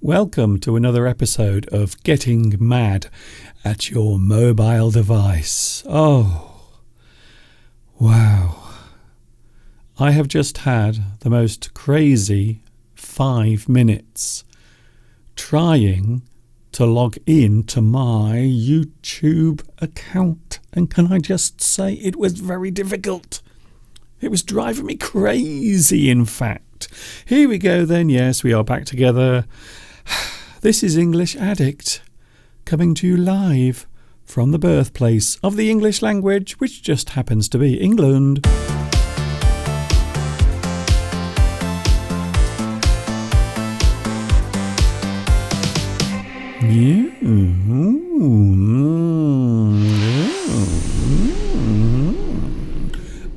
Welcome to another episode of Getting Mad at Your Mobile Device. Oh, wow. I have just had the most crazy 5 minutes trying to log in to my YouTube account. And can I just say it was very difficult. It was driving me crazy, in fact. Here we go then. Yes, we are back together. This is English Addict, coming to you live from the birthplace of the English language, which just happens to be England.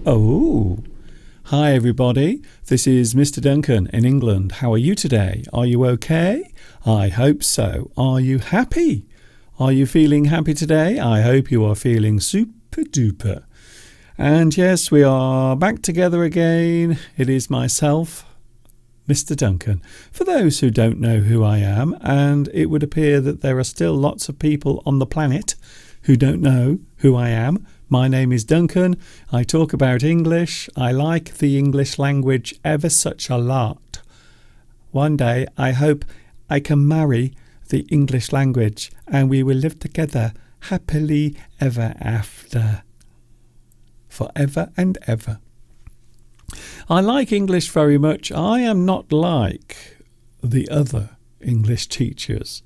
Oh, hi everybody. This is Mr. Duncan in England. How are you today? Are you okay? I hope so. Are you happy? Are you feeling happy today? I hope you are feeling super duper. And yes, we are back together again. It is myself, Mr. Duncan. For those who don't know who I am, and it would appear that there are still lots of people on the planet who don't know who I am. My name is Duncan. I talk about English. I like the English language ever such a lot. One day, I hope I can marry the English language and we will live together happily ever after. Forever and ever. I like English very much. I am not like the other English teachers.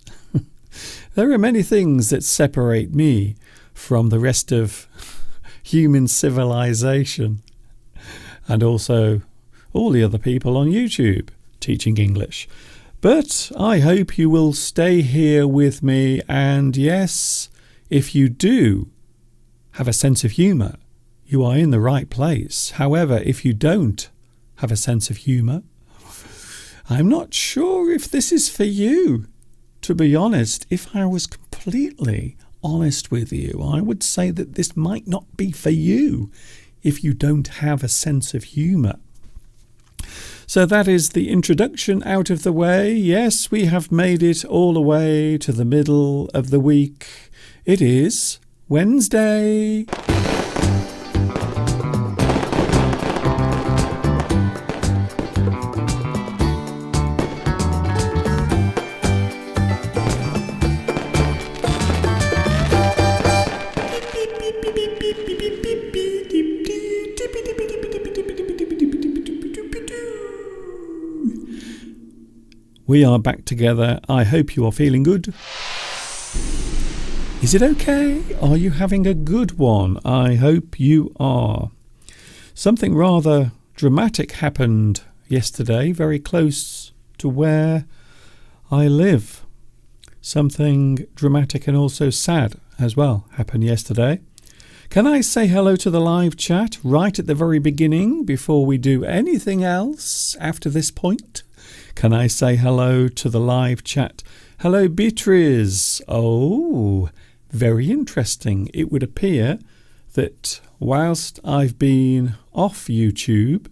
There are many things that separate me from the rest of human civilization and also all the other people on YouTube teaching English. But I hope you will stay here with me, and yes, if you do have a sense of humour, you are in the right place. However, if you don't have a sense of humour, I'm not sure if this is for you. To be honest, if I was completely honest with you, I would say that this might not be for you if you don't have a sense of humour. So that is the introduction out of the way. Yes, we have made it all the way to the middle of the week. It is Wednesday. We are back together. I hope you are feeling good. Is it okay? Are you having a good one? I hope you are. Something rather dramatic happened yesterday, very close to where I live. Something dramatic and also sad as well happened yesterday. Can I say hello to the live chat right at the very beginning before we do anything else after this point? Can I say hello to the live chat? Hello, Beatrice. Oh, very interesting. It would appear that whilst I've been off YouTube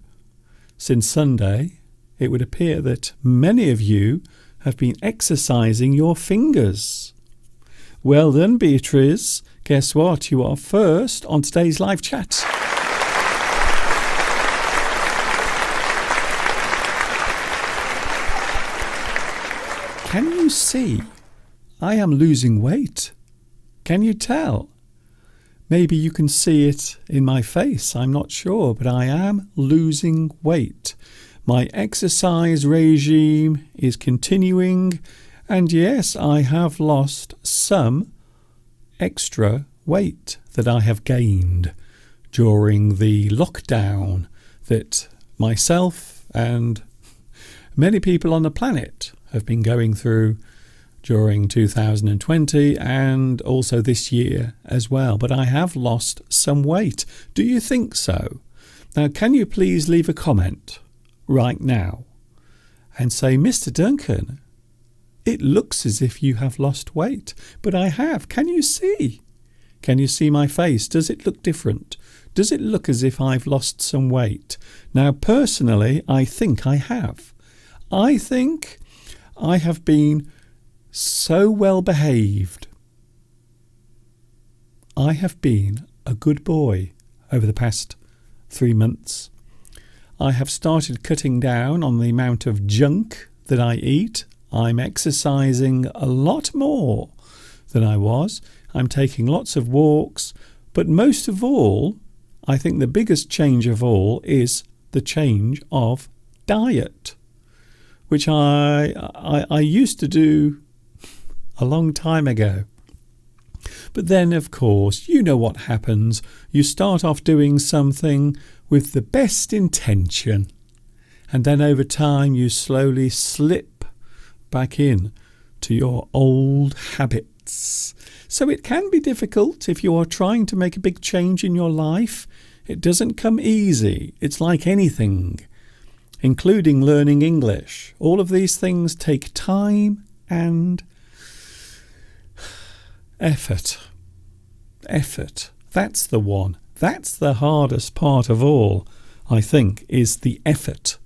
since Sunday, it would appear that many of you have been exercising your fingers. Well done, Beatrice. Guess what? You are first on today's live chat. Can you see? I am losing weight. Can you tell? Maybe you can see it in my face. I'm not sure, but I am losing weight. My exercise regime is continuing, and yes, I have lost some extra weight that I have gained during the lockdown that myself and many people on the planet have been going through during 2020 and also this year as well. But I have lost some weight. Do you think so? Now, can you please leave a comment right now and say, Mr. Duncan, it looks as if you have lost weight, but I have. Can you see? Can you see my face? Does it look different? Does it look as if I've lost some weight? Now, personally, I think I have. I think I have been so well behaved. I have been a good boy over the past 3 months. I have started cutting down on the amount of junk that I eat. I'm exercising a lot more than I was. I'm taking lots of walks. But most of all, I think the biggest change of all is the change of diet, which I used to do a long time ago. But then, of course, you know what happens. You start off doing something with the best intention, and then over time you slowly slip back in to your old habits. So it can be difficult if you are trying to make a big change in your life. It doesn't come easy. It's like anything, including learning English. All of these things take time and effort. Effort. That's the one. That's the hardest part of all, I think, is the effort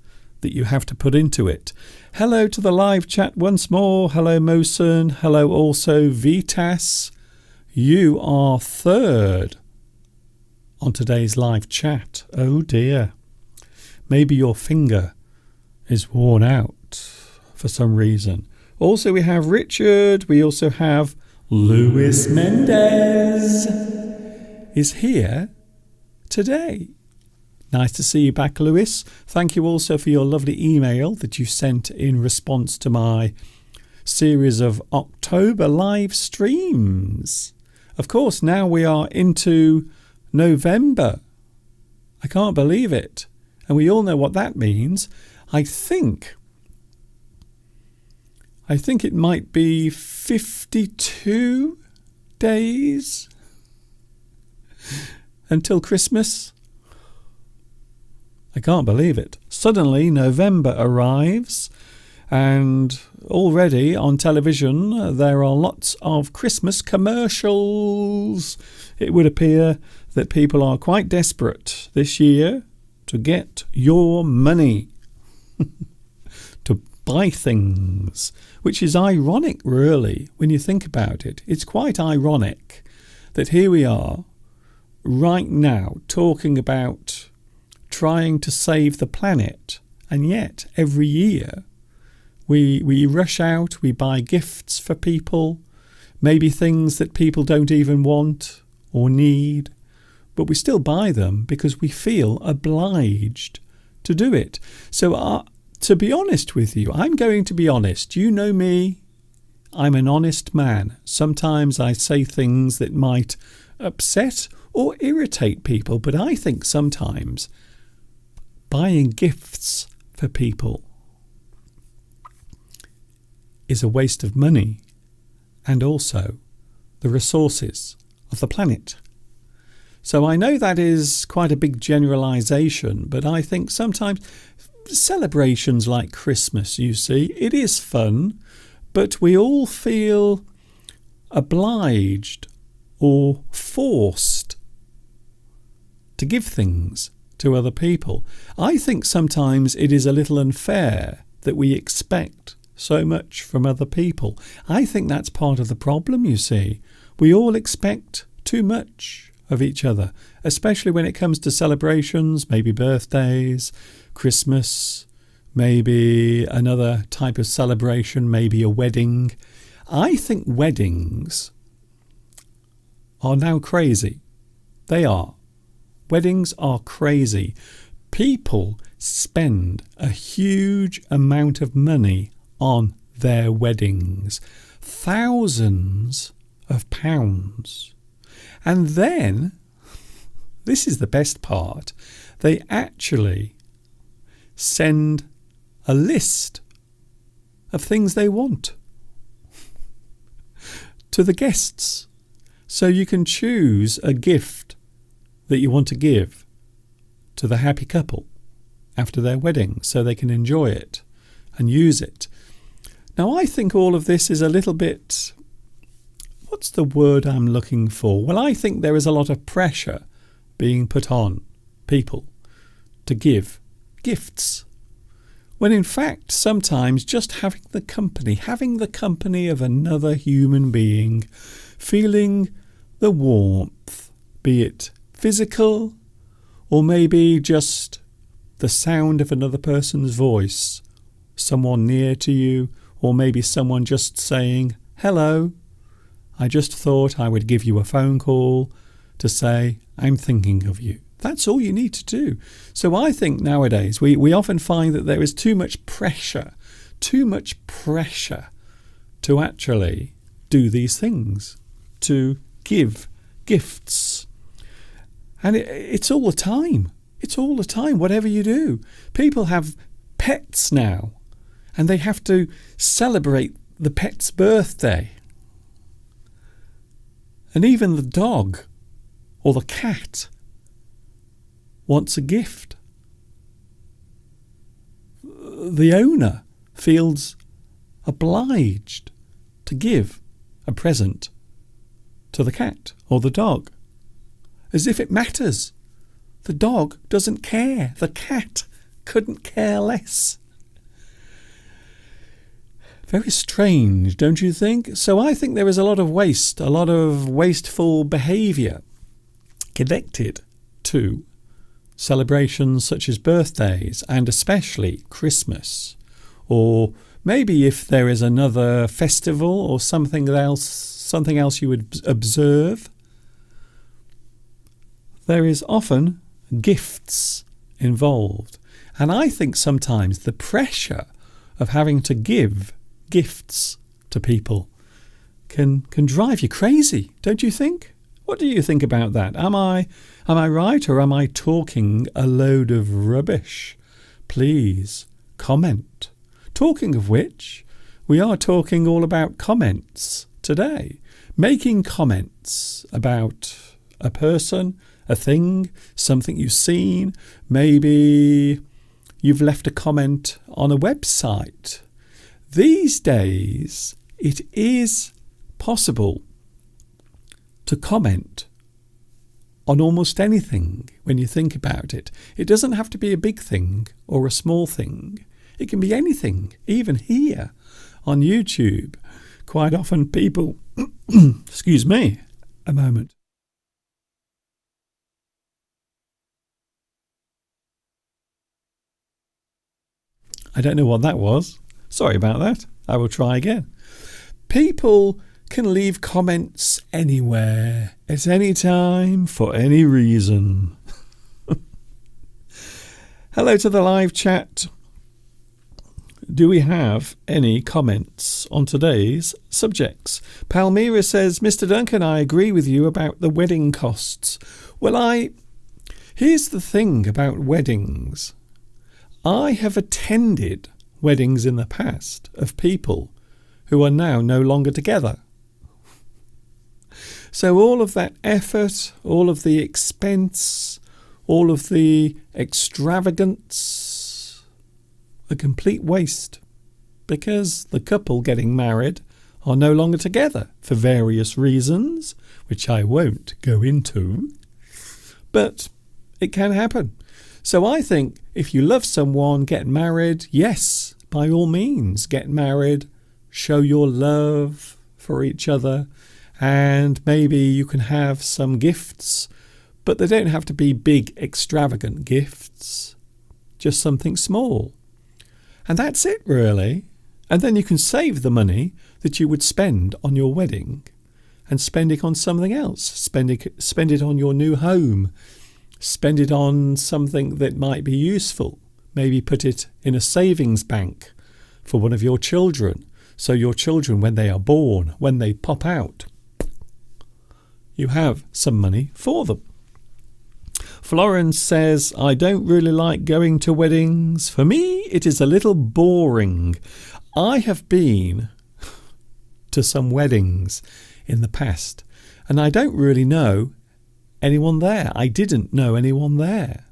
that you have to put into it. Hello to the live chat once more. Hello, Mosen. Hello also, Vitas. You are third on today's live chat. Oh dear. Maybe your finger is worn out for some reason. Also, we have Richard. We also have Luis Mendez is here today. Nice to see you back, Luis. Thank you also for your lovely email that you sent in response to my series of October live streams. Of course, now we are into November. I can't believe it. And we all know what that means. I think it might be 52 days until Christmas. I can't believe it. Suddenly November arrives, and already on television there are lots of Christmas commercials. It would appear that people are quite desperate this year to get your money to buy things, which is ironic, really, when you think about it. It's quite ironic that here we are right now talking about trying to save the planet, and yet every year we rush out, we buy gifts for people, maybe things that people don't even want or need, but we still buy them because we feel obliged to do it. So to be honest with you, I'm going to be honest. You know me, I'm an honest man. Sometimes I say things that might upset or irritate people, but I think sometimes buying gifts for people is a waste of money and also the resources of the planet. So I know that is quite a big generalization, but I think sometimes celebrations like Christmas, you see, it is fun, but we all feel obliged or forced to give things to other people. I think sometimes it is a little unfair that we expect so much from other people. I think that's part of the problem, you see. We all expect too much of each other, especially when it comes to celebrations, maybe birthdays, Christmas, maybe another type of celebration, maybe a wedding. I think weddings are now crazy. They are. Weddings are crazy. People spend a huge amount of money on their weddings. Thousands of pounds. And then, this is the best part, they actually send a list of things they want to the guests. So you can choose a gift that you want to give to the happy couple after their wedding so they can enjoy it and use it. Now, I think all of this is a little bit... What's the word I'm looking for? Well, I think there is a lot of pressure being put on people to give gifts when in fact sometimes just having the company of another human being, feeling the warmth, be it physical or maybe just the sound of another person's voice, someone near to you, or maybe someone just saying, hello, I just thought I would give you a phone call to say I'm thinking of you. That's all you need to do. So I think nowadays we often find that there is too much pressure to actually do these things, to give gifts. And it's all the time. It's all the time, whatever you do. People have pets now, and they have to celebrate the pet's birthday. And even the dog or the cat wants a gift. The owner feels obliged to give a present to the cat or the dog, as if it matters. The dog doesn't care. The cat couldn't care less. Very strange, don't you think? So I think there is a lot of waste, a lot of wasteful behaviour connected to celebrations such as birthdays and especially Christmas. Or maybe if there is another festival or something else you would observe, there is often gifts involved. And I think sometimes the pressure of having to give gifts to people can drive you crazy, don't you think? What do you think about that? Am I right, or am I talking a load of rubbish? Please comment. Talking of which, we are talking all about comments today. Making comments about a person, a thing, something you've seen. Maybe you've left a comment on a website. These days, it is possible to comment on almost anything when you think about it. It doesn't have to be a big thing or a small thing. It can be anything, even here on YouTube. Quite often people, excuse me, a moment. I don't know what that was. Sorry about that. I will try again. People can leave comments anywhere, at any time, for any reason. Hello to the live chat. Do we have any comments on today's subjects? Palmyra says, Mr. Duncan, I agree with you about the wedding costs. Well, here's the thing about weddings. I have attended weddings in the past of people who are now no longer together. So all of that effort, all of the expense, all of the extravagance, a complete waste, because the couple getting married are no longer together for various reasons, which I won't go into, but it can happen. So I think if you love someone, get married, yes, by all means, get married, show your love for each other, and maybe you can have some gifts, but they don't have to be big, extravagant gifts, just something small. And that's it, really. And then you can save the money that you would spend on your wedding and spend it on something else. Spend it on your new home. Spend it on something that might be useful. Maybe put it in a savings bank for one of your children. So your children, when they are born, when they pop out, you have some money for them. Florence says, I don't really like going to weddings. For me, it is a little boring. I have been to some weddings in the past, and I don't really know anyone there. I didn't know anyone there.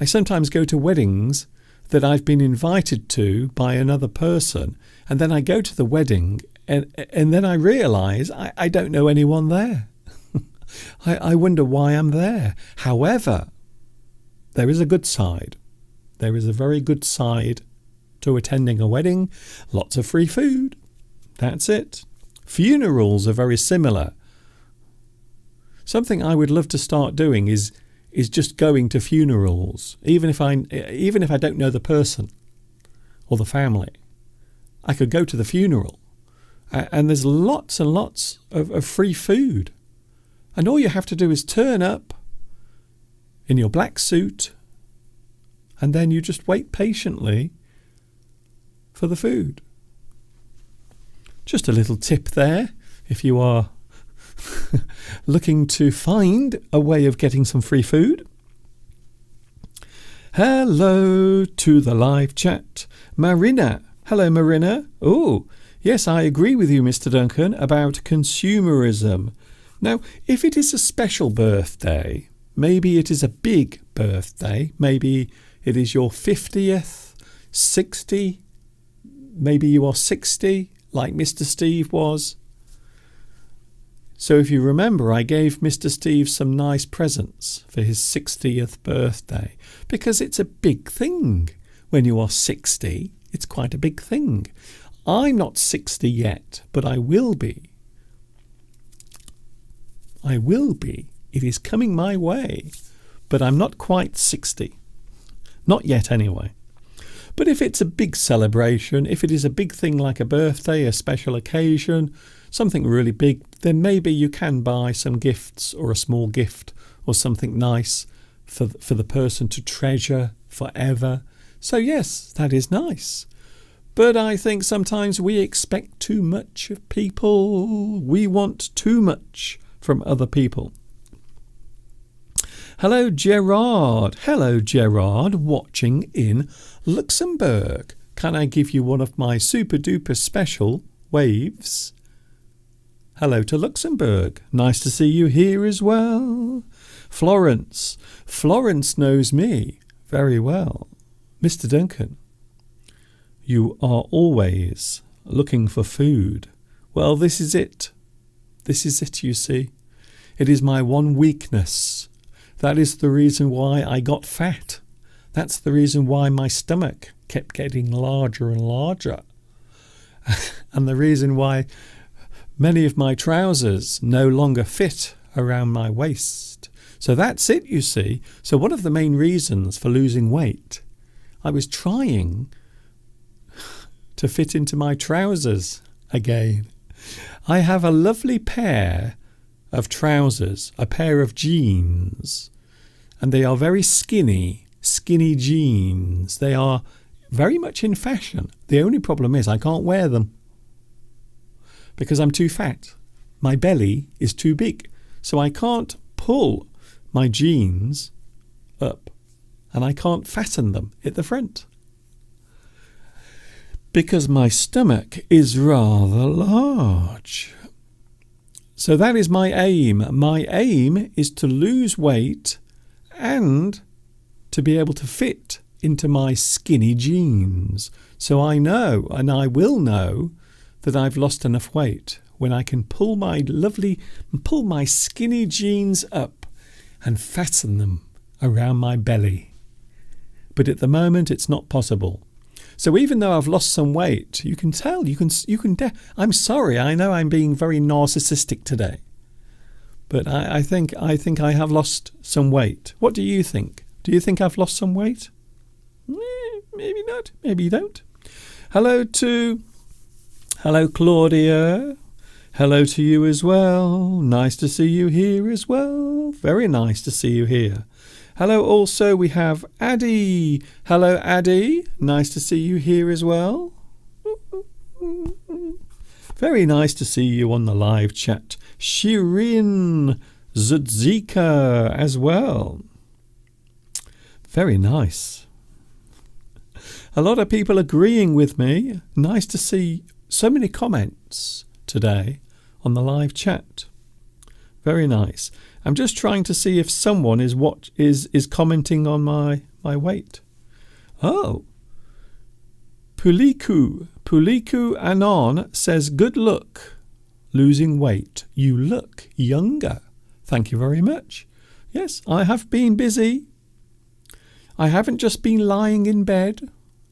I sometimes go to weddings that I've been invited to by another person, and then I go to the wedding and then I realise I don't know anyone there. I wonder why I'm there. However, there is a good side. There is a very good side to attending a wedding. Lots of free food. That's it. Funerals are very similar. Something I would love to start doing is just going to funerals, even if I don't know the person or the family. I could go to the funeral, and there's lots and lots of free food, and all you have to do is turn up in your black suit, and then you just wait patiently for the food. Just a little tip there, if you are looking to find a way of getting some free food. Hello to the live chat. Marina. Hello, Marina. Oh, yes, I agree with you, Mr. Duncan, about consumerism. Now, if it is a special birthday, maybe it is a big birthday, maybe it is your 50th, 60, maybe you are 60, like Mr. Steve was. So if you remember, I gave Mr. Steve some nice presents for his 60th birthday, because it's a big thing. When you are 60, it's quite a big thing. I'm not 60 yet, but I will be. I will be. It is coming my way, but I'm not quite 60. Not yet anyway. But if it's a big celebration, if it is a big thing like a birthday, a special occasion, something really big, then maybe you can buy some gifts or a small gift or something nice for the person to treasure forever. So yes, that is nice. But I think sometimes we expect too much of people. We want too much from other people. Hello, Gerard. Hello, Gerard, watching in Luxembourg. Can I give you one of my super duper special waves? Hello to Luxembourg. Nice to see you here as well. Florence. Florence knows me very well. Mr. Duncan, you are always looking for food. Well, this is it. This is it, you see. It is my one weakness. That is the reason why I got fat. That's the reason why my stomach kept getting larger and larger. And the reason why many of my trousers no longer fit around my waist. So that's it, you see. So one of the main reasons for losing weight, I was trying to fit into my trousers again. I have a lovely pair of trousers, a pair of jeans, and they are very skinny jeans. They are very much in fashion. The only problem is I can't wear them because I'm too fat. My belly is too big, so I can't pull my jeans up and I can't fasten them at the front because my stomach is rather large. So that is my aim. My aim is to lose weight and to be able to fit into my skinny jeans. So I know, and I will know, that I've lost enough weight when I can pull my skinny jeans up and fasten them around my belly. But at the moment, it's not possible. So even though I've lost some weight, you can tell, I'm sorry, I know I'm being very narcissistic today. But I think I have lost some weight. What do you think? Do you think I've lost some weight? Maybe not. Maybe you don't. Hello, Claudia. Hello to you as well. Nice to see you here as well. Very nice to see you here. Hello also, we have Addy. Hello, Addy. Nice to see you here as well. Very nice to see you on the live chat. Shirin Zudzika as well. Very nice. A lot of people agreeing with me. Nice to see so many comments today on the live chat. Very nice. I'm just trying to see if someone is commenting on my weight. Oh. Puliku Anon says, good look. Losing weight. You look younger. Thank you very much. Yes, I have been busy. I haven't just been lying in bed,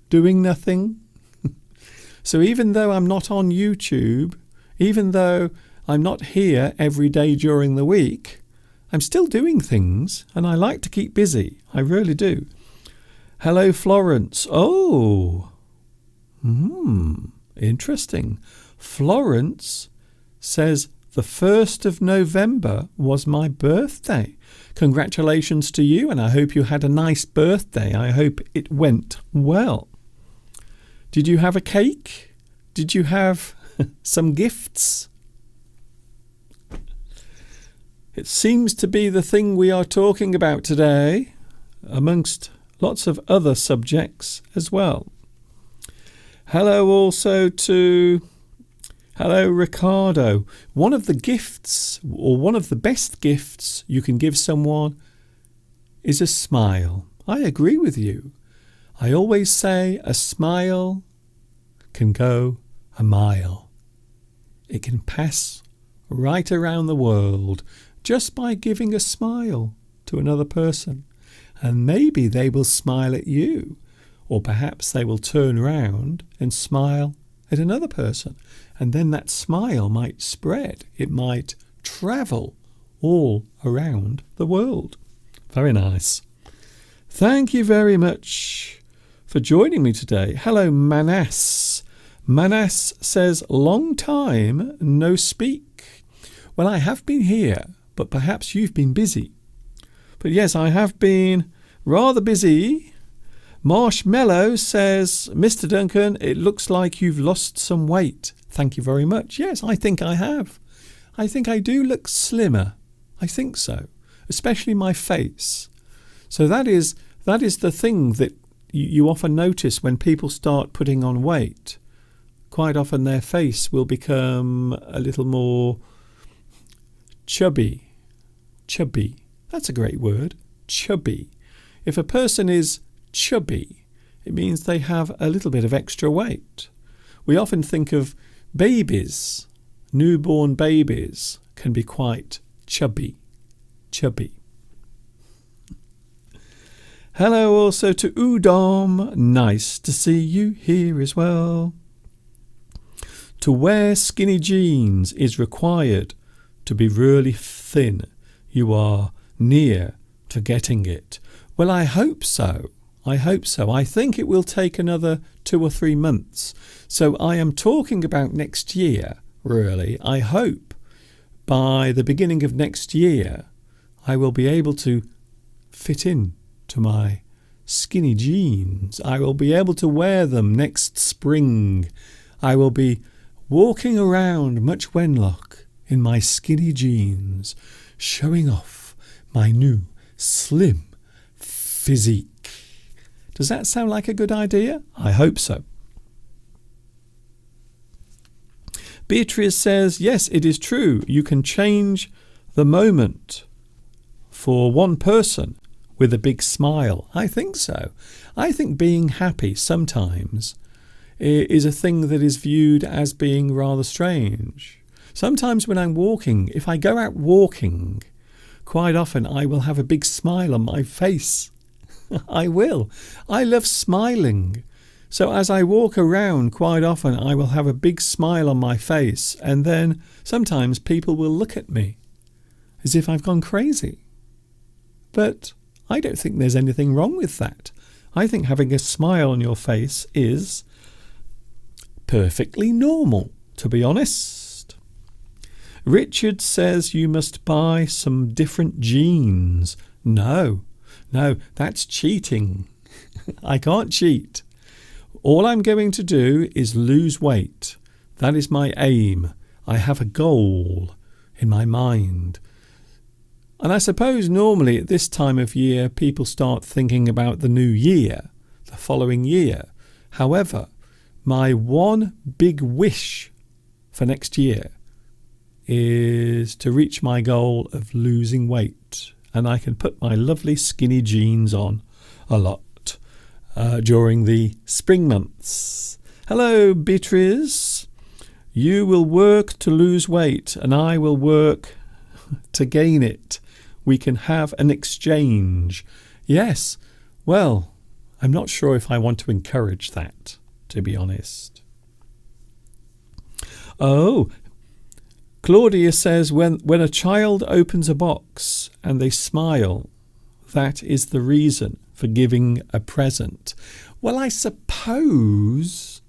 doing nothing. So even though I'm not on YouTube, even though I'm not here every day during the week, I'm still doing things, and I like to keep busy. I really do. Hello, Florence. Oh, interesting. Florence says the 1st of November was my birthday. Congratulations to you, and I hope you had a nice birthday. I hope it went well. Did you have a cake? Did you have some gifts? It seems to be the thing we are talking about today, amongst lots of other subjects as well. Hello also to... Hello, Ricardo. One of the gifts, or one of the best gifts you can give someone is a smile. I agree with you. I always say a smile can go a mile. It can pass right around the world just by giving a smile to another person. And maybe they will smile at you, or perhaps they will turn around and smile at another person. And then that smile might spread. It might travel all around the world. Very nice. Thank you very much for joining me today. Hello, Manas. Manas says, long time no speak. Well, I have been here, but perhaps you've been busy. But yes, I have been rather busy. Marshmallow says, Mr. Duncan, it looks like you've lost some weight. Thank you very much. Yes, I think I have. I think I do look slimmer. I think so, especially my face. So that is the thing that you often notice when people start putting on weight. Quite often their face will become a little more chubby. Chubby. That's a great word. Chubby. If a person is chubby, it means they have a little bit of extra weight. We often think of babies. Newborn babies can be quite chubby. Chubby. Hello also to Udom. Nice to see you here as well. To wear skinny jeans is required to be really thin. You are near to getting it. Well, I hope so. I hope so. I think it will take another 2 or 3 months. So I am talking about next year, really. I hope by the beginning of next year, I will be able to fit in to my skinny jeans. I will be able to wear them next spring. I will be walking around Much Wenlock in my skinny jeans, showing off my new slim physique. Does that sound like a good idea? I hope so. Beatrice says, yes, it is true. You can change the moment for one person with a big smile. I think so. I think being happy sometimes is a thing that is viewed as being rather strange. Sometimes when I'm walking, if I go out walking, quite often I will have a big smile on my face. I will. I love smiling. So as I walk around, quite often I will have a big smile on my face, and then sometimes people will look at me as if I've gone crazy. But I don't think there's anything wrong with that. I think having a smile on your face is perfectly normal, to be honest. Richard says you must buy some different jeans. No, that's cheating. I can't cheat. All I'm going to do is lose weight. That is my aim. I have a goal in my mind. And I suppose normally at this time of year, people start thinking about the new year, the following year. However, my one big wish for next year is to reach my goal of losing weight. And I can put my lovely skinny jeans on a lot during the spring months. Hello, Beatrice. You will work to lose weight and I will work to gain it. We can have an exchange. Yes, Well, I'm not sure if I want to encourage that, to be honest. Oh, Claudia says when a child opens a box and they smile, that is the reason for giving a present. Well, I suppose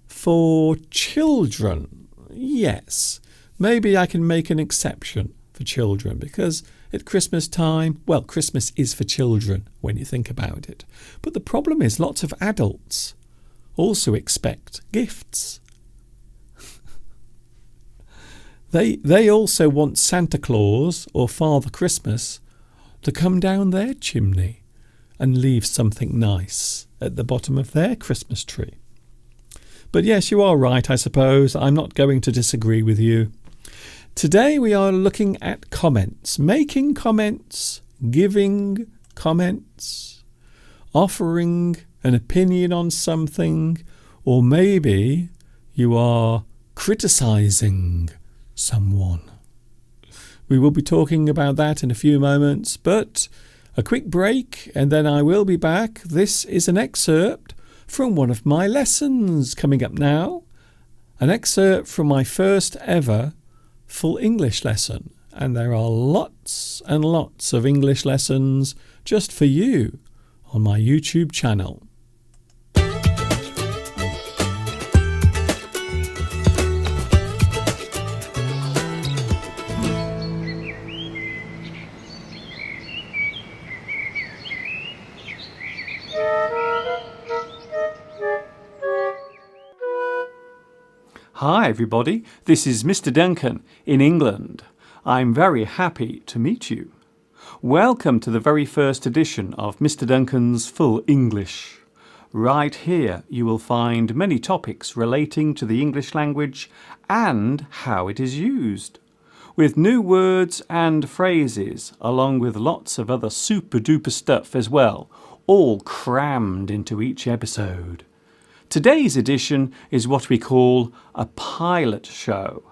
for children, yes. Maybe I can make an exception for children because at Christmas time, well, Christmas is for children when you think about it. But the problem is lots of adults also expect gifts. They also want Santa Claus or Father Christmas to come down their chimney and leave something nice at the bottom of their Christmas tree. But yes, you are right, I suppose. I'm not going to disagree with you. Today we are looking at comments, making comments, giving comments, offering an opinion on something, or maybe you are criticizing someone. We will be talking about that in a few moments, but a quick break and then I will be back. This is an excerpt from one of my lessons coming up now, an excerpt from my first ever full English lesson, and there are lots and lots of English lessons just for you on my YouTube channel. Hi everybody, this is Mr. Duncan in England. I'm very happy to meet you. Welcome to the very first edition of Mr. Duncan's Full English. Right here you will find many topics relating to the English language and how it is used, with new words and phrases along with lots of other super duper stuff as well, all crammed into each episode. Today's edition is what we call a pilot show.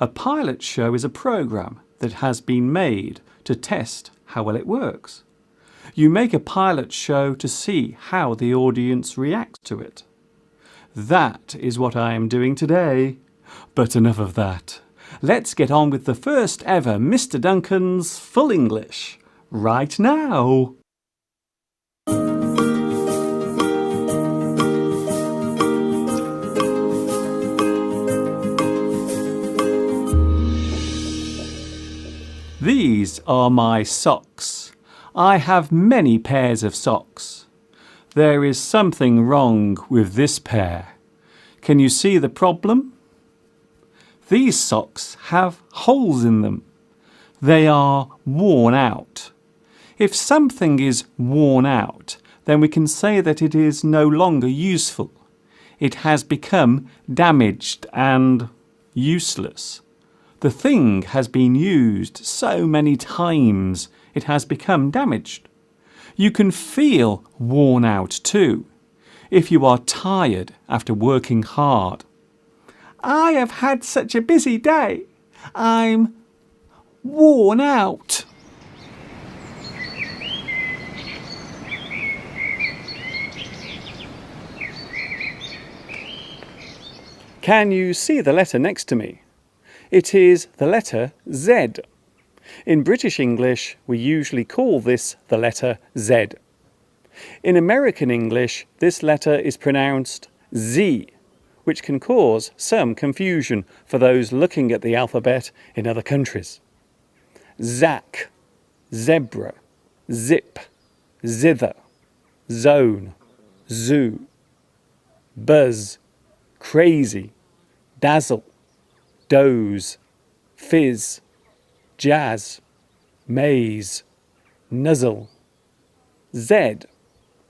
A pilot show is a program that has been made to test how well it works. You make a pilot show to see how the audience reacts to it. That is what I am doing today. But enough of that. Let's get on with the first ever Mr. Duncan's Full English right now. These are my socks. I have many pairs of socks. There is something wrong with this pair. Can you see the problem? These socks have holes in them. They are worn out. If something is worn out, then we can say that it is no longer useful. It has become damaged and useless. The thing has been used so many times it has become damaged. You can feel worn out too, if you are tired after working hard. I have had such a busy day. I'm worn out. Can you see the letter next to me? It is the letter Z. In British English, we usually call this the letter Z. In American English, this letter is pronounced Z, which can cause some confusion for those looking at the alphabet in other countries. Zack, zebra, zip, zither, zone, zoo, buzz, crazy, dazzle, doze, fizz, jazz, maze, nuzzle, Z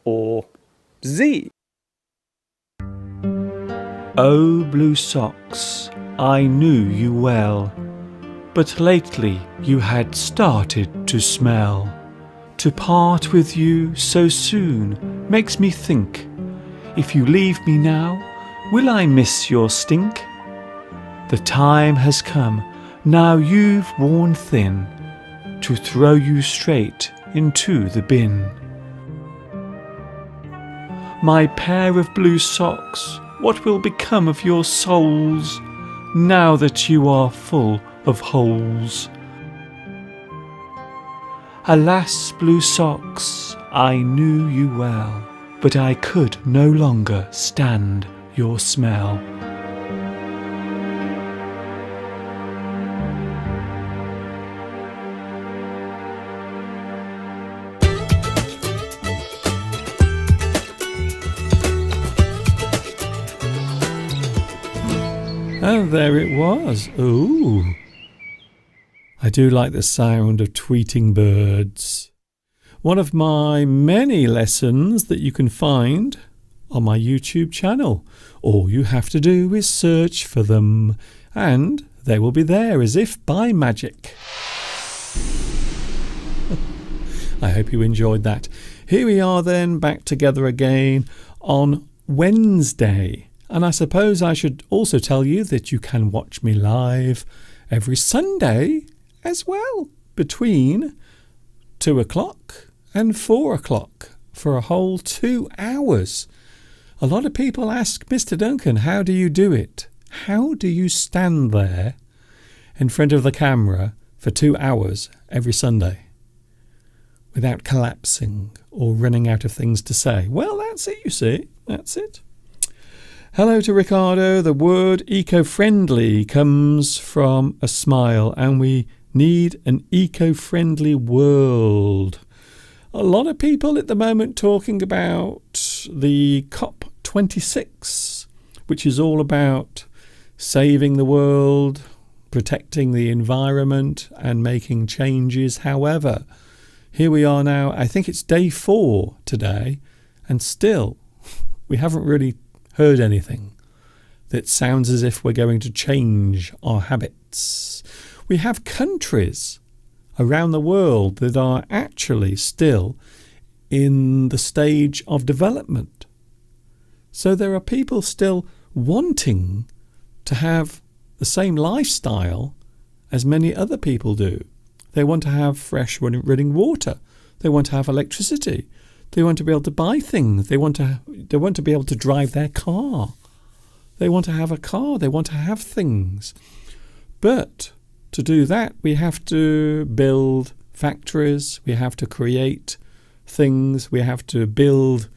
or Z. Oh, blue socks, I knew you well, but lately you had started to smell. To part with you so soon makes me think, if you leave me now, will I miss your stink? The time has come, now you've worn thin, to throw you straight into the bin. My pair of blue socks, what will become of your souls now that you are full of holes? Alas, blue socks, I knew you well, but I could no longer stand your smell. Oh, there it was. Ooh. I do like the sound of tweeting birds. One of my many lessons that you can find on my YouTube channel. All you have to do is search for them, and they will be there as if by magic. I hope you enjoyed that. Here we are then, back together again on Wednesday. And I suppose I should also tell you that you can watch me live every Sunday as well, between 2 o'clock and 4 o'clock for a whole 2 hours. A lot of people ask, Mr. Duncan, how do you do it? How do you stand there in front of the camera for 2 hours every Sunday without collapsing or running out of things to say? Well, that's it, you see. That's it. Hello to Ricardo. The word eco-friendly comes from a smile, and we need an eco-friendly world. A lot of people at the moment talking about the COP26, which is all about saving the world, protecting the environment and making changes. However, here we are now, I think it's day 4 today, and still we haven't really heard anything that sounds as if we're going to change our habits. We have countries around the world that are actually still in the stage of development. So there are people still wanting to have the same lifestyle as many other people do. They want to have fresh running water. They want to have electricity. They want to be able to buy things. They want to be able to drive their car. They want to have a car. They want to have things. But to do that, we have to build factories. We have to create things. We have to build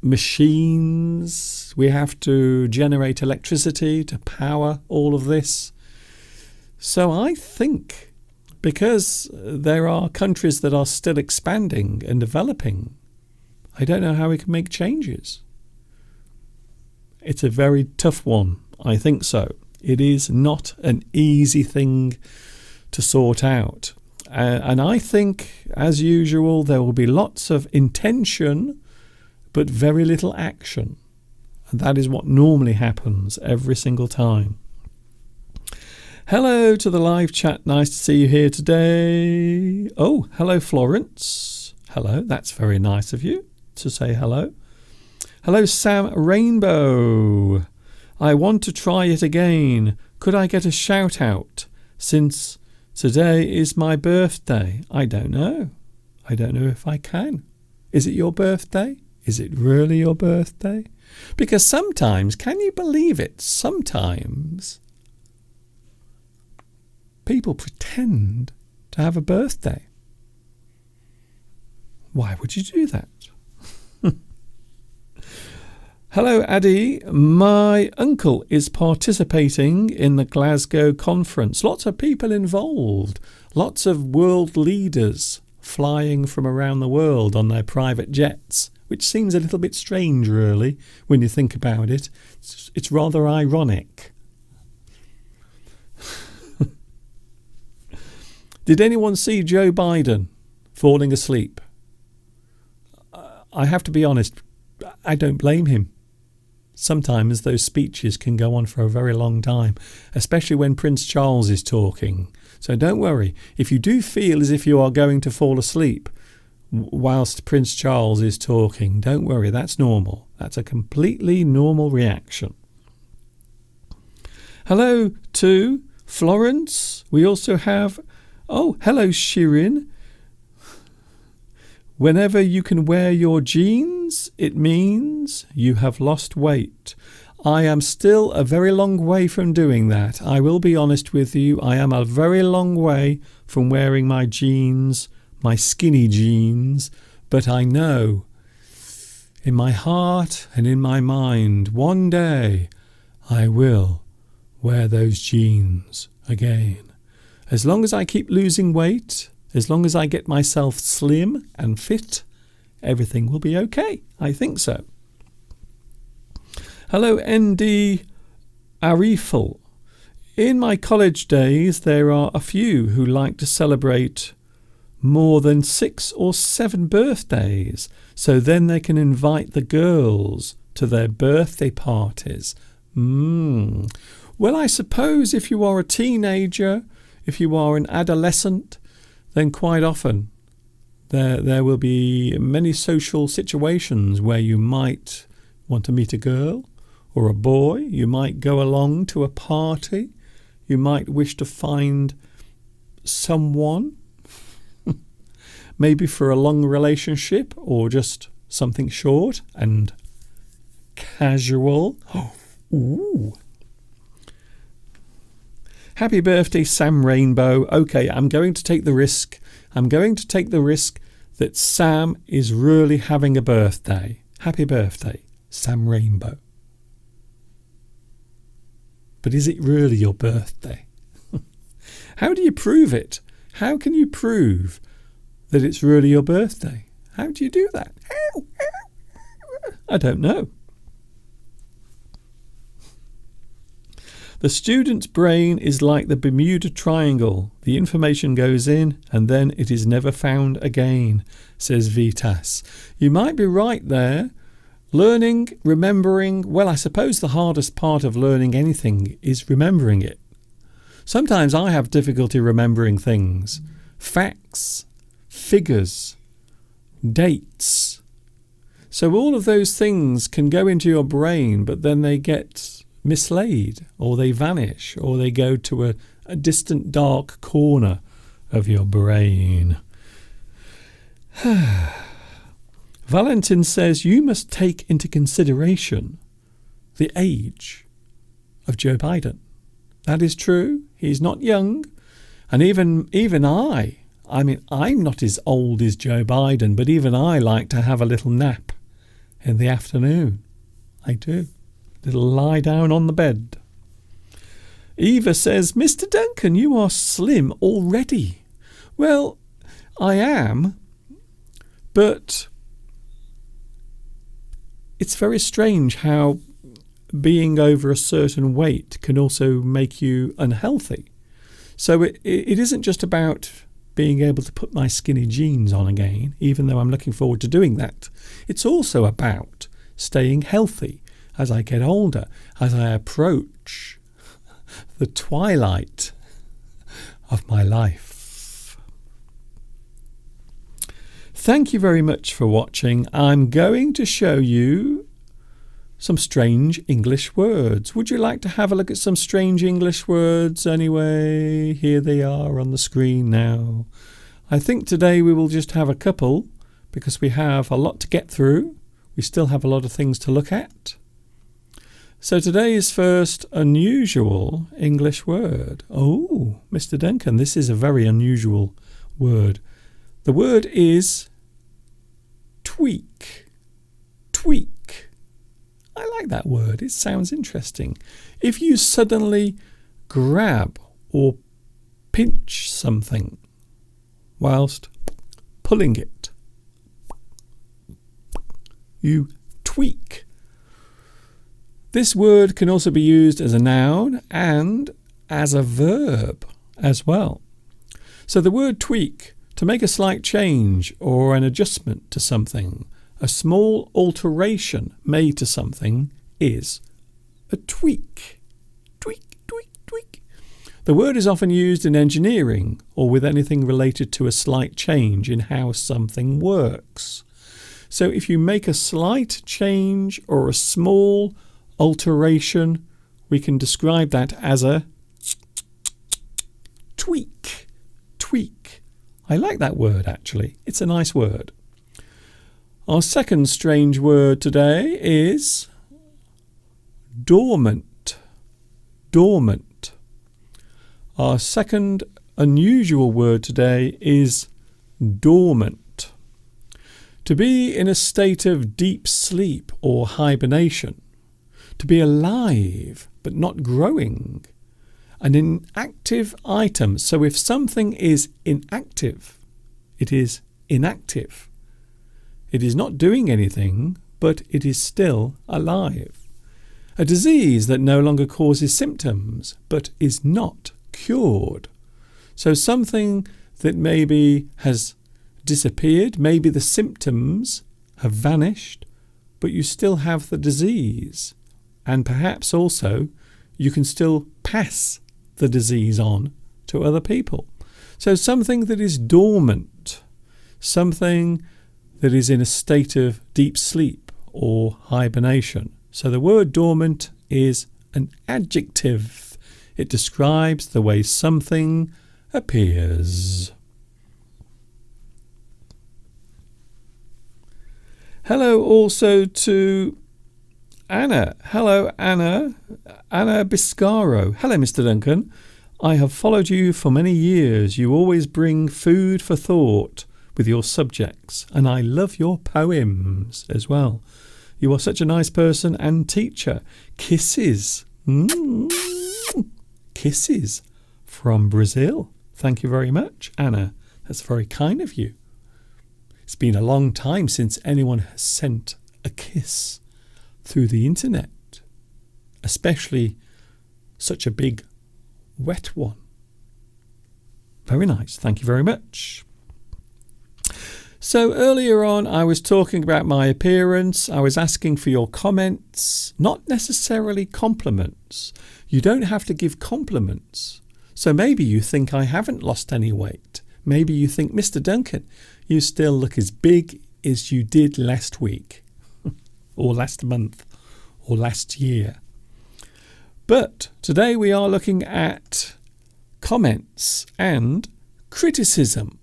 machines. We have to generate electricity to power all of this. So I think, because there are countries that are still expanding and developing, I don't know how we can make changes. It's a very tough one. I think so. It is not an easy thing to sort out. And I think, as usual, there will be lots of intention, but very little action. And that is what normally happens every single time. Hello to the live chat. Nice to see you here today. Oh, hello, Florence. Hello. That's very nice of you to say hello. Hello, Sam Rainbow. I want to try it again. Could I get a shout out since today is my birthday? I don't know. I don't know if I can. Is it your birthday? Is it really your birthday? Because sometimes, can you believe it? Sometimes people pretend to have a birthday. Why would you do that? Hello, Addy. My uncle is participating in the Glasgow conference. Lots of people involved. Lots of world leaders flying from around the world on their private jets, which seems a little bit strange, really, when you think about it. It's rather ironic. Did anyone see Joe Biden falling asleep? I have to be honest, I don't blame him. Sometimes those speeches can go on for a very long time, especially when Prince Charles is talking. So don't worry. If you do feel as if you are going to fall asleep whilst Prince Charles is talking, don't worry. That's normal. That's a completely normal reaction. Hello to Florence. We also have... Oh, hello, Shirin. Whenever you can wear your jeans, it means you have lost weight. I am still a very long way from doing that. I will be honest with you. I am a very long way from wearing my jeans, my skinny jeans. But I know in my heart and in my mind, one day I will wear those jeans again. As long as I keep losing weight, as long as I get myself slim and fit, everything will be okay. I think so. Hello, ND Arifel. In my college days, there are a few who like to celebrate more than 6 or 7 birthdays, so then they can invite the girls to their birthday parties. Well, I suppose if you are a teenager, if you are an adolescent, then quite often there will be many social situations where you might want to meet a girl or a boy. You might go along to a party. You might wish to find someone, maybe for a long relationship or just something short and casual. Ooh. Happy birthday, Sam Rainbow. Okay, I'm going to take the risk. I'm going to take the risk that Sam is really having a birthday. Happy birthday, Sam Rainbow. But is it really your birthday? How do you prove it? How can you prove that it's really your birthday? How do you do that? I don't know. The student's brain is like the Bermuda Triangle. The information goes in and then it is never found again, says Vitas. You might be right there. Learning, remembering, well, I suppose the hardest part of learning anything is remembering it. Sometimes I have difficulty remembering things. Facts, figures, dates. So all of those things can go into your brain, but then they get mislaid, or they vanish, or they go to a distant dark corner of your brain. Valentin says you must take into consideration the age of Joe Biden. That is true. He's not young. And even I mean, I'm not as old as Joe Biden, but even I like to have a little nap in the afternoon. I do. Little lie down on the bed. Eva says, Mr. Duncan, you are slim already. Well, I am, but it's very strange how being over a certain weight can also make you unhealthy. So it isn't just about being able to put my skinny jeans on again, even though I'm looking forward to doing that. It's also about staying healthy as I get older, as I approach the twilight of my life. Thank you very much for watching. I'm going to show you some strange English words. Would you like to have a look at some strange English words anyway? Here they are on the screen now. I think today we will just have a couple because we have a lot to get through. We still have a lot of things to look at. So today's first unusual English word. Oh, Mr. Duncan, this is a very unusual word. The word is tweak. Tweak. I like that word. It sounds interesting. If you suddenly grab or pinch something whilst pulling it, you tweak. This word can also be used as a noun and as a verb as well. So the word tweak, to make a slight change or an adjustment to something, a small alteration made to something, is a tweak. Tweak, tweak, tweak. The word is often used in engineering or with anything related to a slight change in how something works. So if you make a slight change or a small alteration, we can describe that as a tweak. Tweak. I like that word actually. It's a nice word. Our second strange word today is dormant. Dormant. Our second unusual word today is dormant. To be in a state of deep sleep or hibernation. To be alive but not growing. An inactive item. So if something is inactive, it is inactive. It is not doing anything, but it is still alive. A disease that no longer causes symptoms, but is not cured. So something that maybe has disappeared, maybe the symptoms have vanished, but you still have the disease. And perhaps also you can still pass the disease on to other people. So something that is dormant, something that is in a state of deep sleep or hibernation. So the word dormant is an adjective. It describes the way something appears. Hello also to Anna. Hello, Anna. Anna Biscaro. Hello, Mr. Duncan. I have followed you for many years. You always bring food for thought with your subjects, and I love your poems as well. You are such a nice person and teacher. Kisses. Kisses from Brazil. Thank you very much, Anna. That's very kind of you. It's been a long time since anyone has sent a kiss through the internet, especially such a big, wet one. Very nice. Thank you very much. So earlier on, I was talking about my appearance. I was asking for your comments, not necessarily compliments. You don't have to give compliments. So maybe you think I haven't lost any weight. Maybe you think, Mr. Duncan, you still look as big as you did last week or last month or last year. But today we are looking at comments and criticism.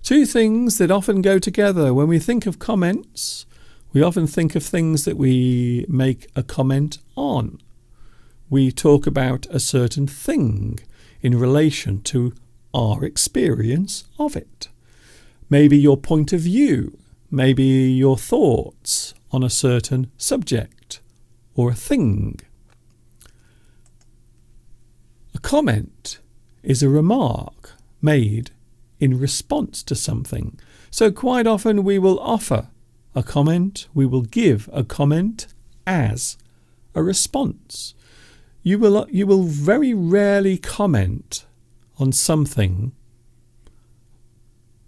Two things that often go together. When we think of comments, we often think of things that we make a comment on. We talk about a certain thing in relation to our experience of it. Maybe your point of view, maybe your thoughts on a certain subject or a thing. A comment is a remark made in response to something. So quite often we will offer a comment, we will give a comment as a response. You will very rarely comment on something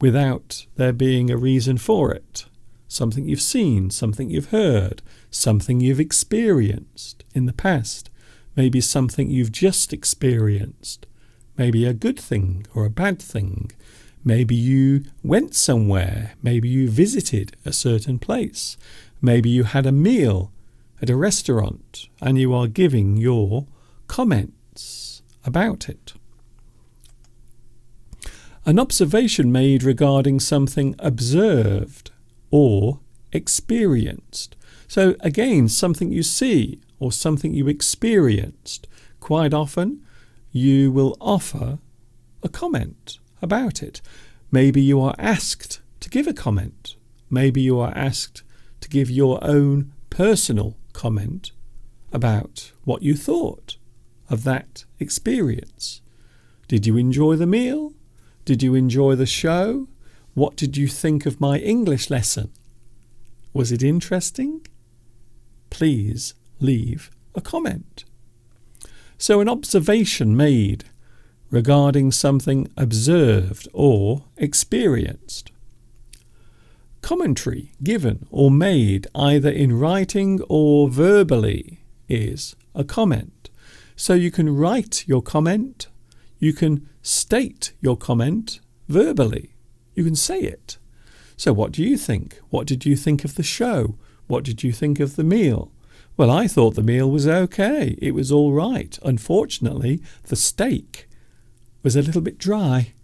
without there being a reason for it. Something you've seen, something you've heard, something you've experienced in the past, maybe something you've just experienced, maybe a good thing or a bad thing. Maybe you went somewhere, maybe you visited a certain place, maybe you had a meal at a restaurant and you are giving your comments about it. An observation made regarding something observed or experienced. So again, something you see or something you experienced. Quite often you will offer a comment about it. Maybe you are asked to give a comment. Maybe you are asked to give your own personal comment about what you thought of that experience. Did you enjoy the meal? Did you enjoy the show? What did you think of my English lesson? Was it interesting? Please leave a comment. So an observation made regarding something observed or experienced. Commentary given or made either in writing or verbally is a comment. So you can write your comment, you can state your comment verbally, you can say it. So what do you think? What did you think of the show? What did you think of the meal? Well, I thought the meal was okay. It was all right. Unfortunately, the steak was a little bit dry.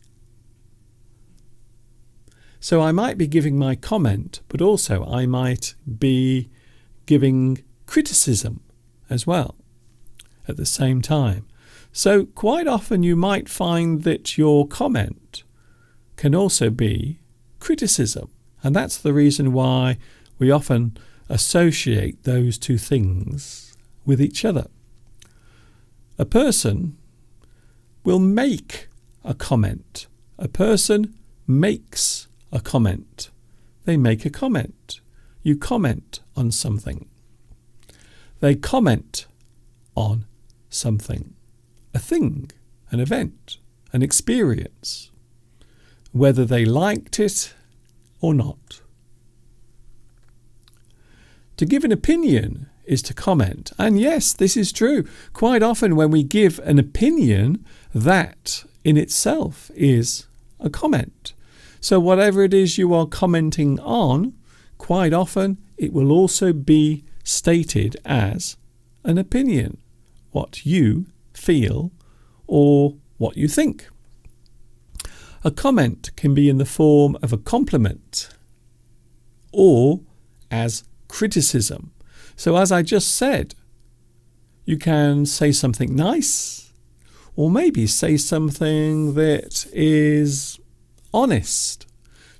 So I might be giving my comment, but also I might be giving criticism as well at the same time. So quite often you might find that your comment can also be criticism. And that's the reason why we often associate those two things with each other. A person will make a comment. A person makes a comment. They make a comment. You comment on something. They comment on something. A thing, an event, an experience, whether they liked it or not. To give an opinion is to comment. And yes, this is true. Quite often when we give an opinion, that in itself is a comment. So whatever it is you are commenting on, quite often it will also be stated as an opinion, what you feel or what you think. A comment can be in the form of a compliment or as criticism. So as I just said, you can say something nice or maybe say something that is honest.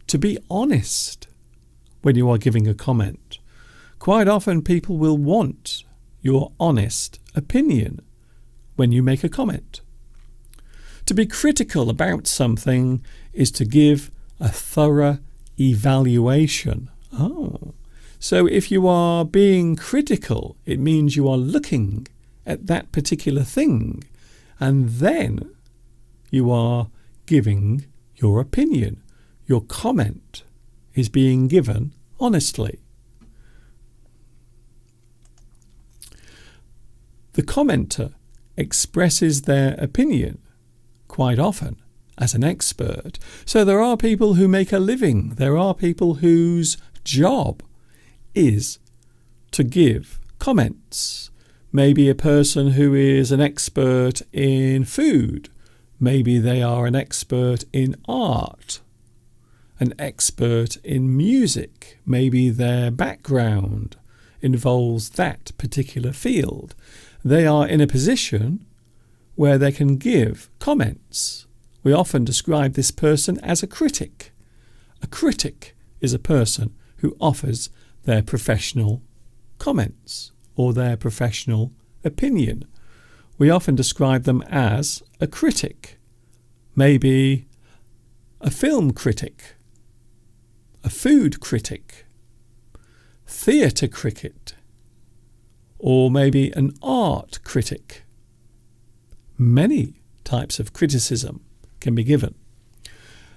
To be honest when you are giving a comment. Quite often people will want your honest opinion when you make a comment. To be critical about something is to give a thorough evaluation. So if you are being critical, it means you are looking at that particular thing and then you are giving your opinion. Your comment is being given honestly. The commenter expresses their opinion quite often as an expert. So there are people who make a living. There are people whose job is to give comments. Maybe a person who is an expert in food. Maybe they are an expert in art, an expert in music. Maybe their background involves that particular field. They are in a position where they can give comments. We often describe this person as a critic. A critic is a person who offers their professional comments or their professional opinion. We often describe them as a critic, maybe a film critic, a food critic, theatre critic, or maybe an art critic. Many types of criticism can be given.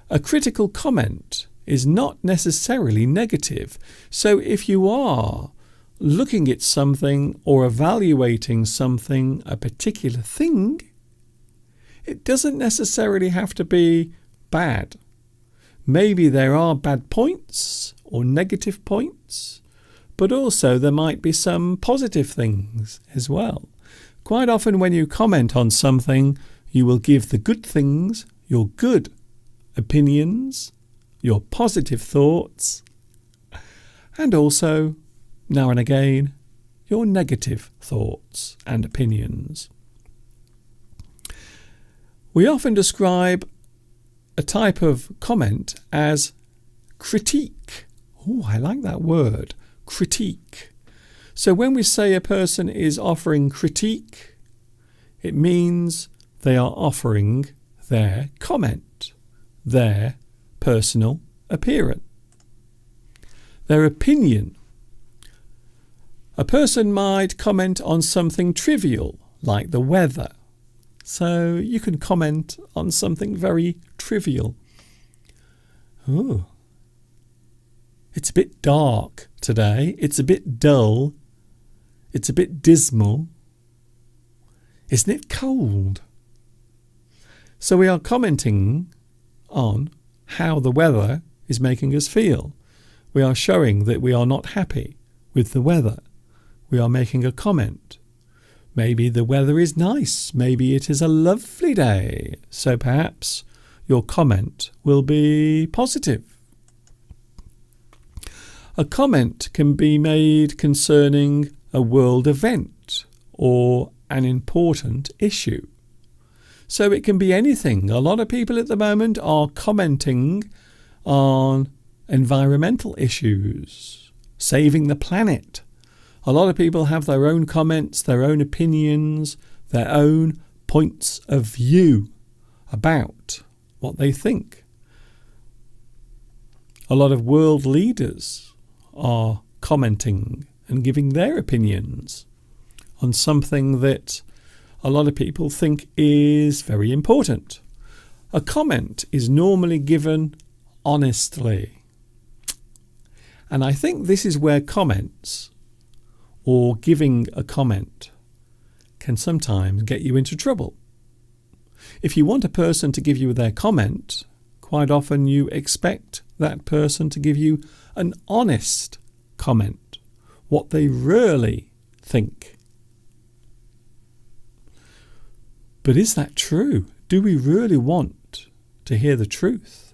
A critical comment is not necessarily negative. So if you are looking at something or evaluating something, a particular thing, it doesn't necessarily have to be bad. Maybe there are bad points or negative points, but also there might be some positive things as well. Quite often when you comment on something, you will give the good things, your good opinions, your positive thoughts, and also, now and again, your negative thoughts and opinions. We often describe a type of comment as critique. Oh, I like that word, critique. So when we say a person is offering critique, it means they are offering their comment, their personal appearance, their opinion. A person might comment on something trivial, like the weather. So you can comment on something very trivial. Oh, it's a bit dark today. It's a bit dull. It's a bit dismal. Isn't it cold? So we are commenting on how the weather is making us feel. We are showing that we are not happy with the weather. We are making a comment. Maybe the weather is nice. Maybe it is a lovely day. So perhaps your comment will be positive. A comment can be made concerning a world event or an important issue. So it can be anything. A lot of people at the moment are commenting on environmental issues, saving the planet. A lot of people have their own comments, their own opinions, their own points of view about what they think. A lot of world leaders are commenting and giving their opinions on something that a lot of people think is very important. A comment is normally given honestly. And I think this is where comments or giving a comment can sometimes get you into trouble. If you want a person to give you their comment, quite often you expect that person to give you an honest comment, what they really think. But is that true? Do we really want to hear the truth?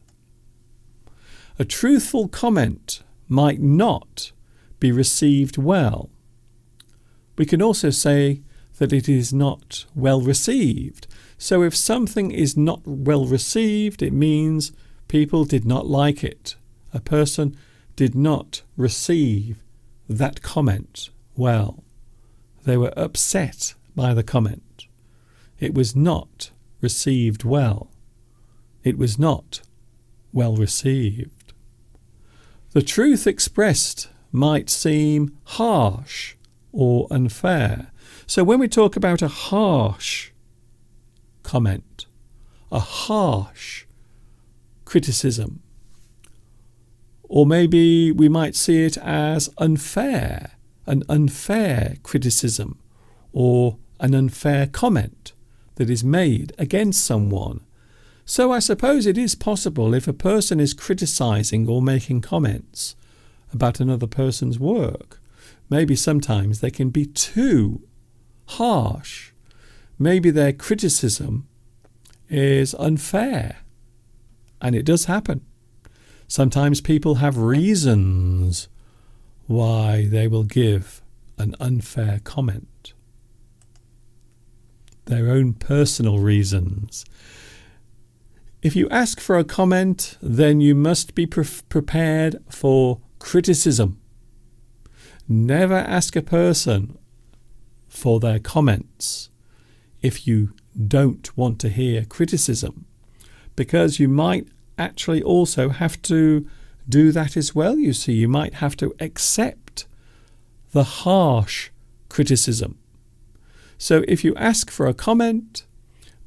A truthful comment might not be received well. We can also say that it is not well received. So if something is not well received, it means people did not like it. A person did not receive that comment well. They were upset by the comment. It was not received well. It was not well received. The truth expressed might seem harsh or unfair. So when we talk about a harsh comment, a harsh criticism, or maybe we might see it as unfair, an unfair criticism or an unfair comment that is made against someone. So I suppose it is possible if a person is criticizing or making comments about another person's work, maybe sometimes they can be too harsh. Maybe their criticism is unfair. And it does happen. Sometimes people have reasons why they will give an unfair comment. Their own personal reasons. If you ask for a comment, then you must be prepared for criticism. Never ask a person for their comments if you don't want to hear criticism, because you might actually also have to do that as well. You see, you might have to accept the harsh criticism. So if you ask for a comment,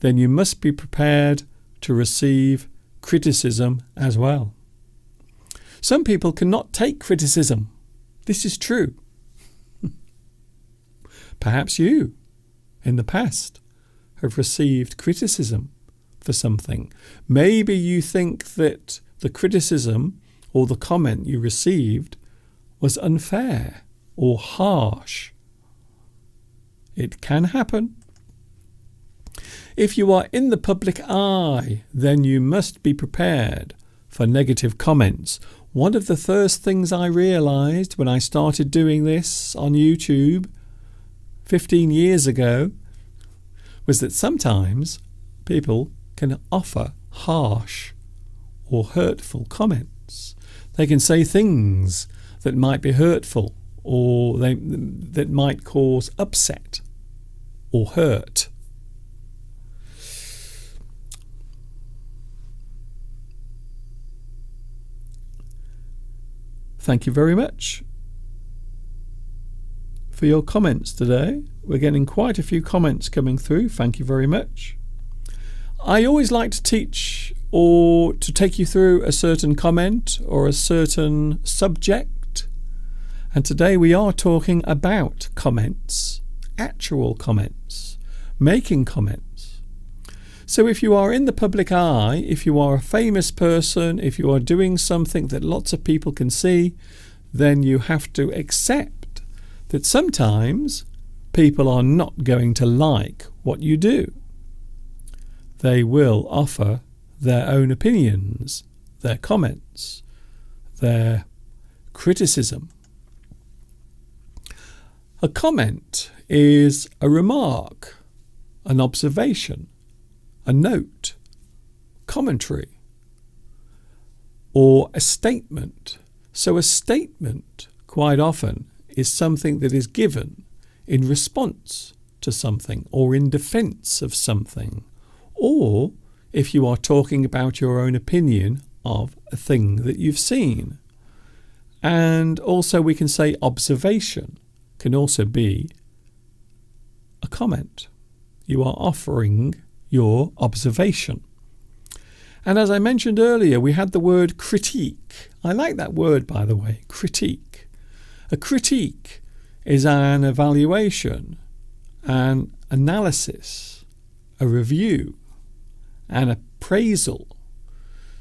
then you must be prepared to receive criticism as well. Some people cannot take criticism. This is true. Perhaps you, in the past, have received criticism for something. Maybe you think that the criticism or the comment you received was unfair or harsh. It can happen. If you are in the public eye, then you must be prepared for negative comments. One of the first things I realized when I started doing this on YouTube 15 years ago was that sometimes people can offer harsh or hurtful comments. They can say things that might be hurtful or that might cause upset or hurt. Thank you very much for your comments today. We're getting quite a few comments coming through. Thank you very much. I always like to teach or to take you through a certain comment or a certain subject. And today we are talking about comments, actual comments, making comments. So if you are in the public eye, if you are a famous person, if you are doing something that lots of people can see, then you have to accept that sometimes people are not going to like what you do. They will offer their own opinions, their comments, their criticism. A comment is a remark, an observation, a note, commentary, or a statement. So a statement quite often is something that is given in response to something or in defense of something, or if you are talking about your own opinion of a thing that you've seen. And also we can say observation can also be a comment. You are offering your observation. And as I mentioned earlier, we had the word critique. I like that word, by the way, critique. A critique is an evaluation, an analysis, a review, an appraisal.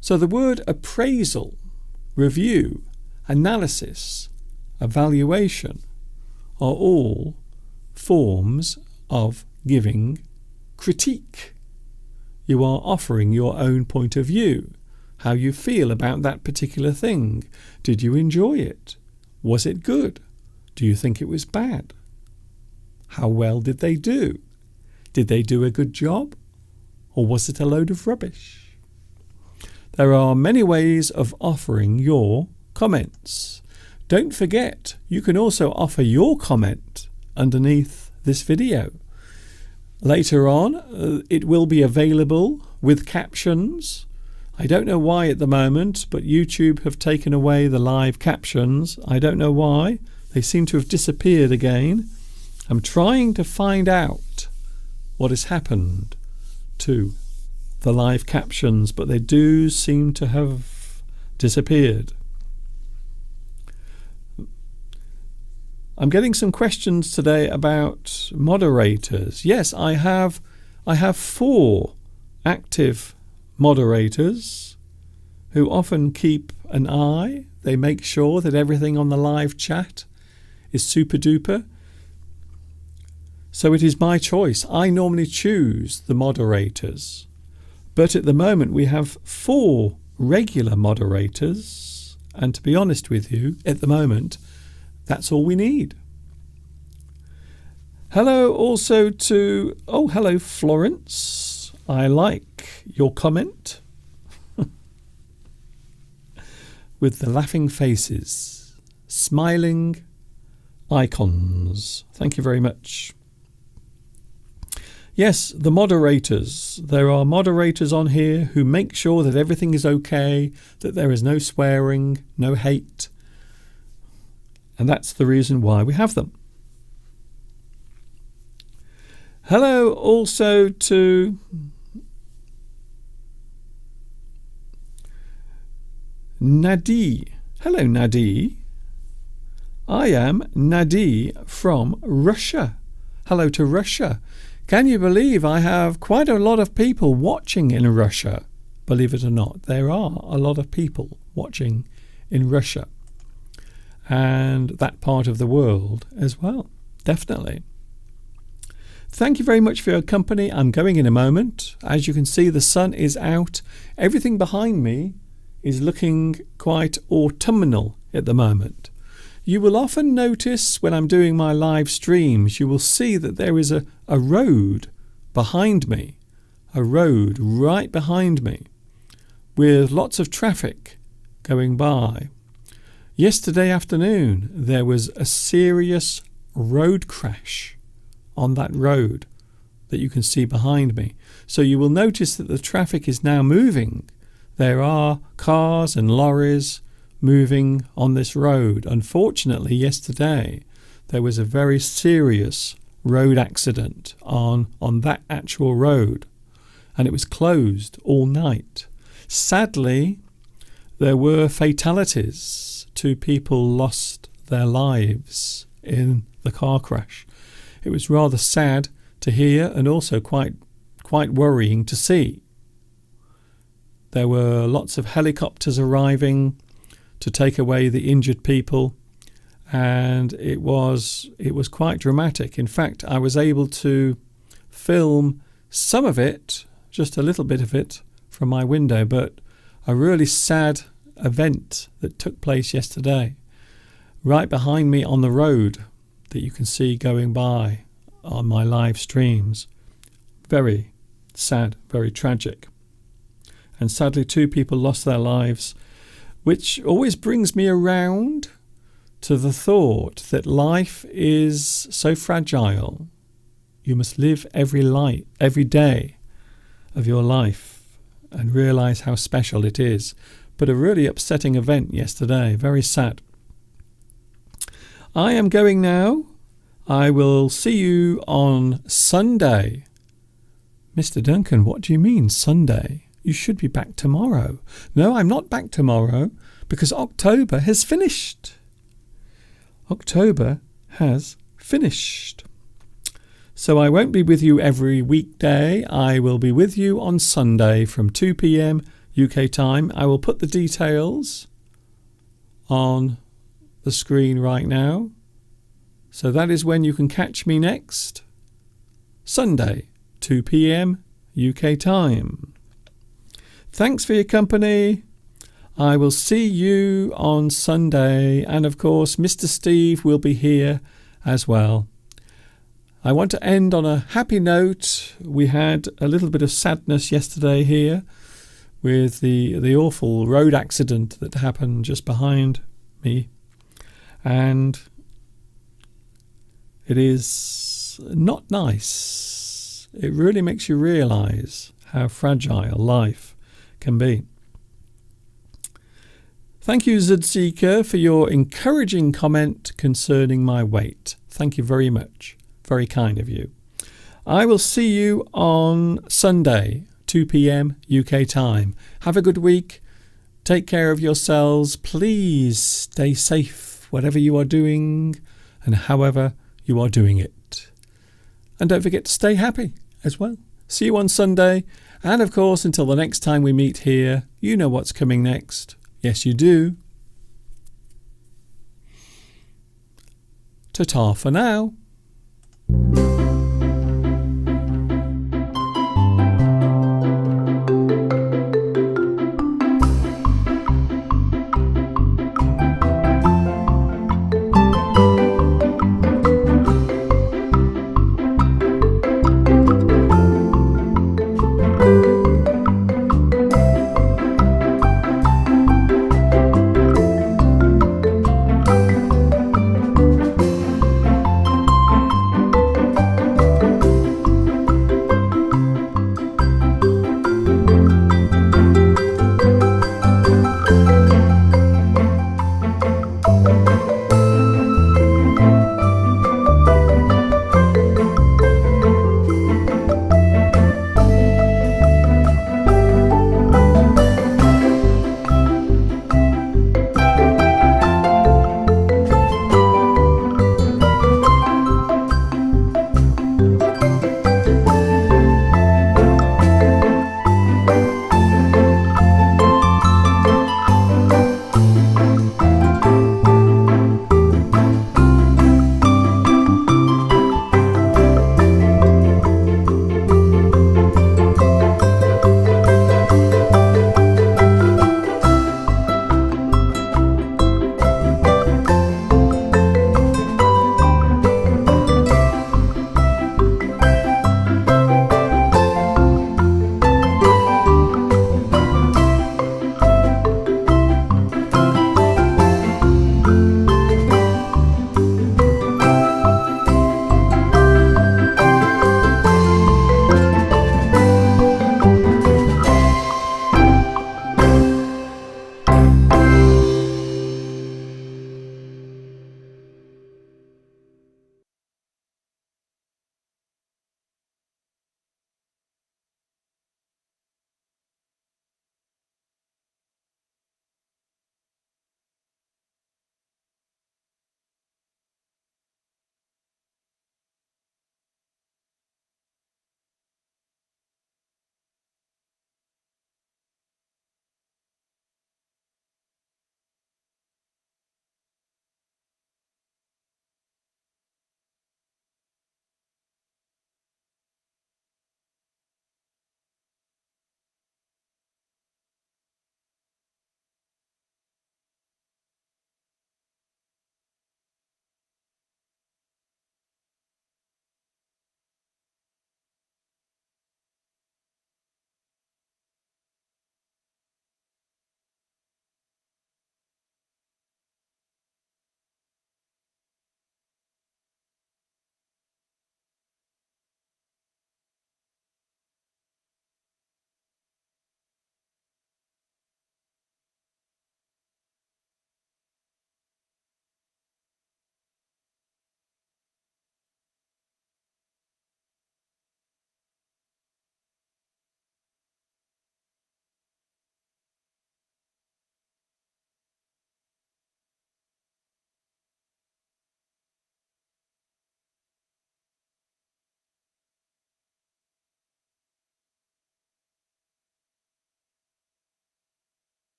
So the word appraisal, review, analysis, evaluation are all forms of giving critique. You are offering your own point of view, how you feel about that particular thing. Did you enjoy it? Was it good? Do you think it was bad? How well did they do? Did they do a good job? Or was it a load of rubbish? There are many ways of offering your comments. Don't forget, you can also offer your comment underneath this video. Later on, it will be available with captions. I don't know why at the moment, but YouTube have taken away the live captions. I don't know why. They seem to have disappeared again. I'm trying to find out what has happened to the live captions, but they do seem to have disappeared. I'm getting some questions today about moderators. Yes, I have 4 active moderators who often keep an eye. They make sure that everything on the live chat is super duper. So it is my choice. I normally choose the moderators. But at the moment we have 4 regular moderators. And to be honest with you, at the moment, that's all we need. Hello also to, hello Florence. I like your comment. With the laughing faces, smiling icons. Thank you very much. Yes, the moderators. There are moderators on here who make sure that everything is okay, that there is no swearing, no hate. And that's the reason why we have them. Hello also to Nadi. Hello Nadi. I am Nadi from Russia. Hello to Russia. Can you believe I have quite a lot of people watching in Russia? Believe it or not, there are a lot of people watching in Russia. And that part of the world as well, definitely. Thank you very much for your company. I'm going in a moment. As you can see, the sun is out. Everything behind me is looking quite autumnal at the moment. You will often notice when I'm doing my live streams, you will see that there is a road behind me, a road right behind me with lots of traffic going by. Yesterday afternoon, there was a serious road crash on that road that you can see behind me. So you will notice that the traffic is now moving. There are cars and lorries moving on this road. Unfortunately, yesterday, there was a very serious road accident on that actual road, and it was closed all night. Sadly, there were fatalities. 2 people lost their lives in the car crash. It was rather sad to hear and also quite worrying to see. There were lots of helicopters arriving to take away the injured people, and it was quite dramatic. In fact, I was able to film some of it, just a little bit of it, from my window, but a really sad event that took place yesterday. right behind me on the road that you can see going by on my live streams. Very sad, very tragic. And sadly, 2 people lost their lives, which always brings me around to the thought that life is so fragile. You must live every day of your life and realize how special it is. But a really upsetting event yesterday, very sad. I am going now. I will see you on Sunday. Mr. Duncan, what do you mean Sunday? You should be back tomorrow. No, I'm not back tomorrow because October has finished. October has finished. So I won't be with you every weekday. I will be with you on Sunday from 2 p.m. UK time. I will put the details on the screen right now. So that is when you can catch me next. Sunday, 2 p.m. UK time. Thanks for your company. I will see you on Sunday. And of course, Mr. Steve will be here as well. I want to end on a happy note. We had a little bit of sadness yesterday here with the awful road accident that happened just behind me. And it is not nice. It really makes you realise how fragile life can be. Thank you, Zudzika, for your encouraging comment concerning my weight. Thank you very much. Very kind of you. I will see you on Sunday, 2 p.m. UK time. Have a good week. Take care of yourselves. Please stay safe, whatever you are doing and however you are doing it. And don't forget to stay happy as well. See you on Sunday. And of course, until the next time we meet here, you know what's coming next. Yes, you do. Ta-ta for now.